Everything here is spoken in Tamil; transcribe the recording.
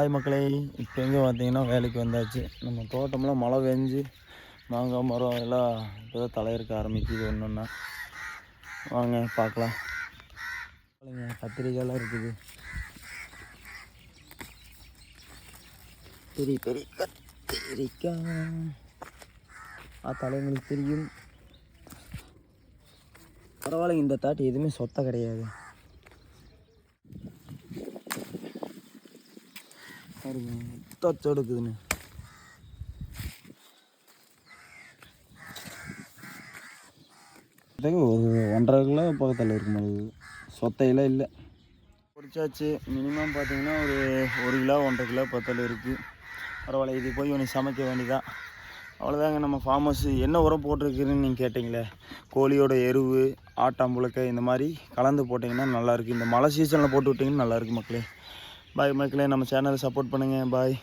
ஹாய் மக்களே, இப்போ எங்கே பார்த்தீங்கன்னா வேலைக்கு வந்தாச்சு. நம்ம தோட்டம்லாம் மழை பெஞ்சு மாங்காய் மரம் எல்லாம் இப்போ தான் தலையிருக்க ஆரம்பிக்குது. ஒன்றுன்னா வாங்க பார்க்கலாம். கத்திரிக்காயெல்லாம் இருக்குது, பெரிய பெரிய கத்திரிக்காய். தலைங்களுக்கு தெரியும். பரவாயில்ல, இந்த தாட்டி எதுவுமே சொத்தை கிடையாது. எடுக்குதுன்னு ஒரு 1.5 கிலோ பக்கத்தில் இருக்கும். அது சொத்தையெல்லாம் இல்லை. பொரிச்சாச்சு. மினிமம் பார்த்தீங்கன்னா ஒரு 1 கிலோ 1.5 கிலோ பக்கத்தில் இருக்குது. பரவாயில்ல, இது போய் உனக்கு சமைக்க வேண்டியதான். அவ்வளோதாங்க. நம்ம ஃபார்மர்ஸ் என்ன உரம் போட்டிருக்குன்னு நீங்கள் கேட்டிங்களே, கோழியோட எருவு, ஆட்டாம்புழுக்கை இந்த மாதிரி கலந்து போட்டிங்கன்னா நல்லாயிருக்கு. இந்த மழை சீசனில் போட்டு விட்டிங்கன்னா நல்லாயிருக்கு மக்களே. பாய் மக்களே, நம்ம சேனலை சப்போர்ட் பண்ணுங்கள். பாய்.